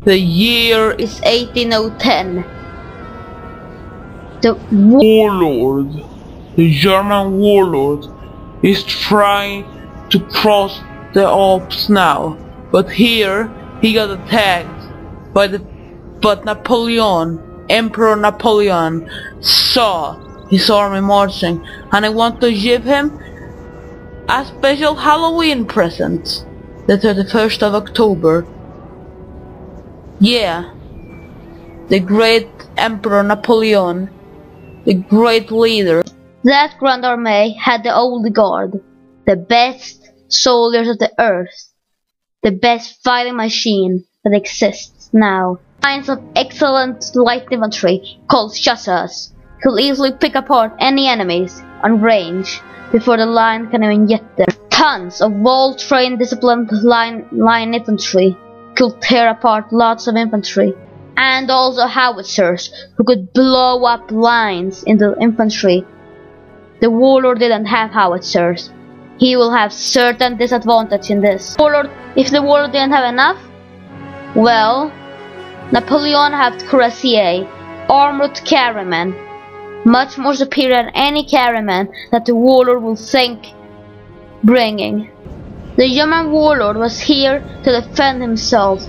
The year is 1810. The warlord, the German warlord, is trying to cross the Alps now. But here he got attacked but Napoleon, Emperor Napoleon, saw his army marching, and I want to give him a special Halloween present. The 31st of October. Yeah, the great Emperor Napoleon, the great leader. That Grand Army had the old guard, the best soldiers of the earth, the best fighting machine that exists now. Lines of excellent light infantry called chasseurs could easily pick apart any enemies on range before the line can even get there. Tons of well-trained, disciplined line infantry could tear apart lots of infantry, and also howitzers who could blow up lines in the infantry. The warlord didn't have howitzers. He will have certain disadvantage in this. If the warlord didn't have enough, well, Napoleon had cuirassiers, armored cavalrymen, much more superior than any cavalryman that the warlord will think bringing. The German warlord was here to defend himself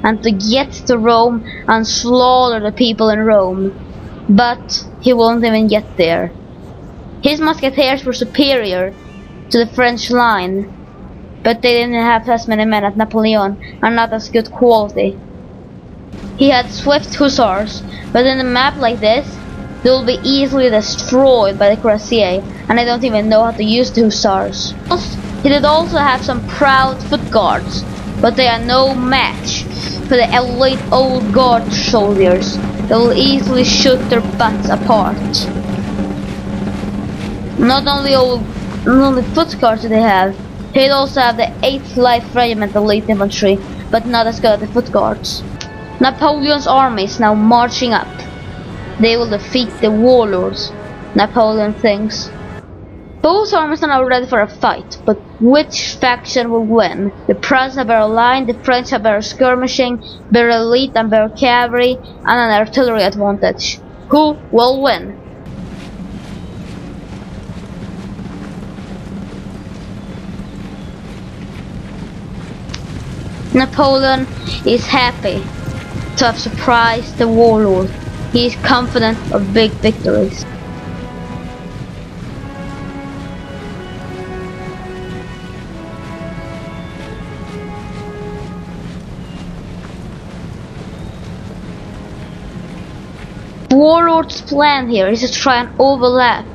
and to get to Rome and slaughter the people in Rome, but he won't even get there. His musketeers were superior to the French line, but they didn't have as many men as Napoleon and not as good quality. He had swift hussars, but in a map like this, they will be easily destroyed by the cuirassiers, and I don't even know how to use the hussars. He did also have some proud foot guards, but they are no match for the elite old guard soldiers that will easily shoot their butts apart. Not only foot guards did they have, he'd also have the 8th Light Regiment elite infantry, but not as good as the foot guards. Napoleon's army is now marching up. They will defeat the warlords, Napoleon thinks. Both armies are now ready for a fight, but which faction will win? The Prussians have better line, the French have better skirmishing, better elite and better cavalry, and an artillery advantage. Who will win? Napoleon is happy to have surprised the warlord. He is confident of big victories. The warlord's plan here is to try and overlap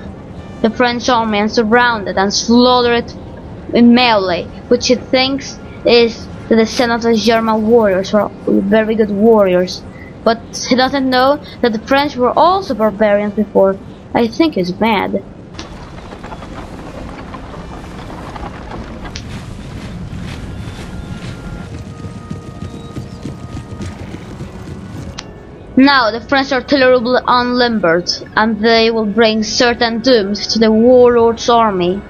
the French army and surround it and slaughter it in melee, which he thinks is the descent of the German warriors, who are very good warriors. But he doesn't know that the French were also barbarians before. I think he's mad. Now the French artillery will be unlimbered, and they will bring certain dooms to the warlord's army.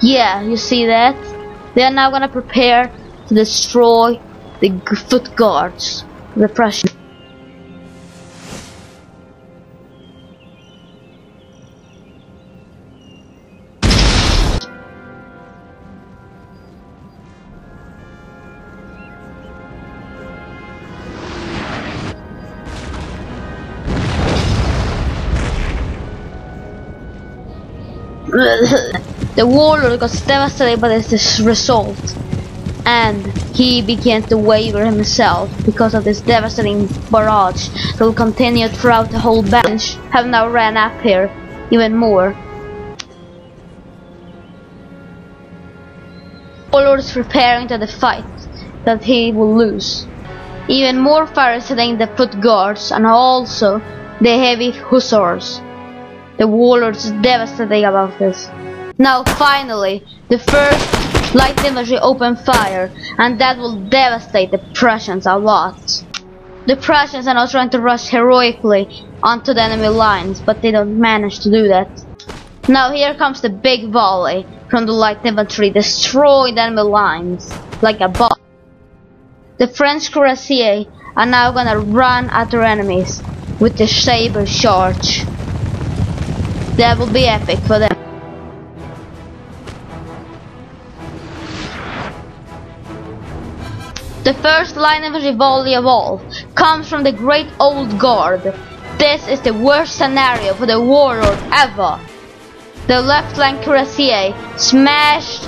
Yeah, you see that? They are now gonna prepare to destroy the foot guards, the Prussians. The warlord got devastated by this result, and he began to waver himself because of this devastating barrage that will continue throughout the whole battle. Have now ran up here even more. The warlord is preparing to the fight that he will lose. Even more fire is hitting the foot guards and also the heavy hussars. The warlord is devastated about this. Now finally, the first light infantry open fire, and that will devastate the Prussians a lot. The Prussians are now trying to rush heroically onto the enemy lines, but they don't manage to do that. Now here comes the big volley, from the light infantry, destroying the enemy lines like a bomb. The French cuirassiers are now gonna run at their enemies with the saber charge. That will be epic for them. The first line infantry volley of all comes from the Great Old Guard. This is the worst scenario for the warlord ever. The left flank cuirassier smashed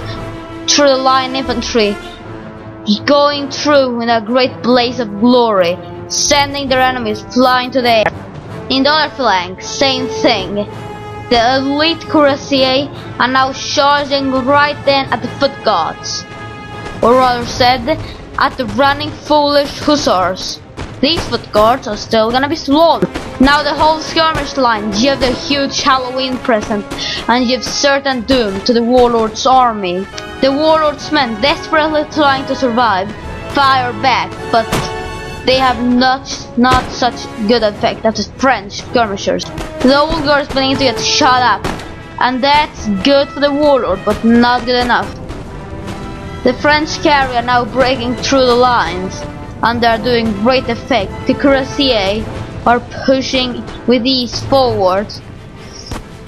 through the line infantry, going through in a great blaze of glory, sending their enemies flying to the air. In the other flank, same thing. The elite cuirassiers are now charging right then at the foot guards, or rather said, at the running foolish hussars. These foot guards are still gonna be slaughtered. Now the whole skirmish line give their huge Halloween present and give certain doom to the warlord's army. The warlord's men, desperately trying to survive, fire back, but they have not such good effect as the French skirmishers. The old guard is beginning to get shot up, and that's good for the warlord, but not good enough. The French cavalry are now breaking through the lines, and they are doing great effect. The cuirassiers are pushing with ease forward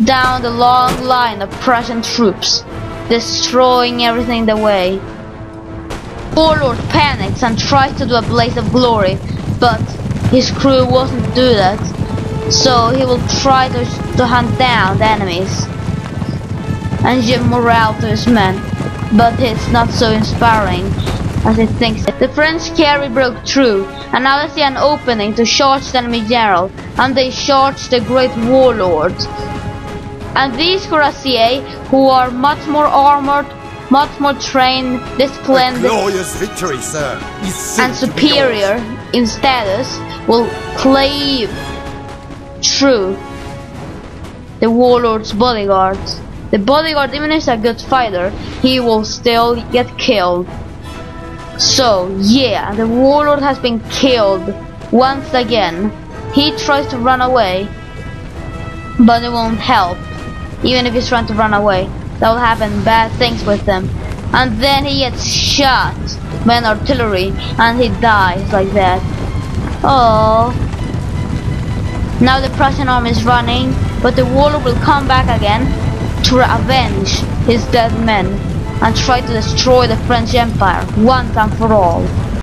down the long line of Prussian troops, destroying everything in the way. Warlord panics and tries to do a blaze of glory, but his crew won't do that, so he will try to hunt down the enemies and give morale to his men, but it's not so inspiring as he thinks. The French cavalry broke through, and now they see an opening to charge the enemy general, and they charge the great warlord. And these cuirassiers, who are much more armored, much more trained, disciplined, glorious victory, sir, and superior in status, will cleave through the warlord's bodyguards. The bodyguard, even if he's a good fighter, he will still get killed. So yeah, the warlord has been killed once again. He tries to run away, but it won't help. Even if he's trying to run away, that will happen bad things with him. And then he gets shot by an artillery, and he dies like that. Oh. Now the Prussian army is running, but the warlord will come back again to avenge his dead men and try to destroy the French Empire once and for all.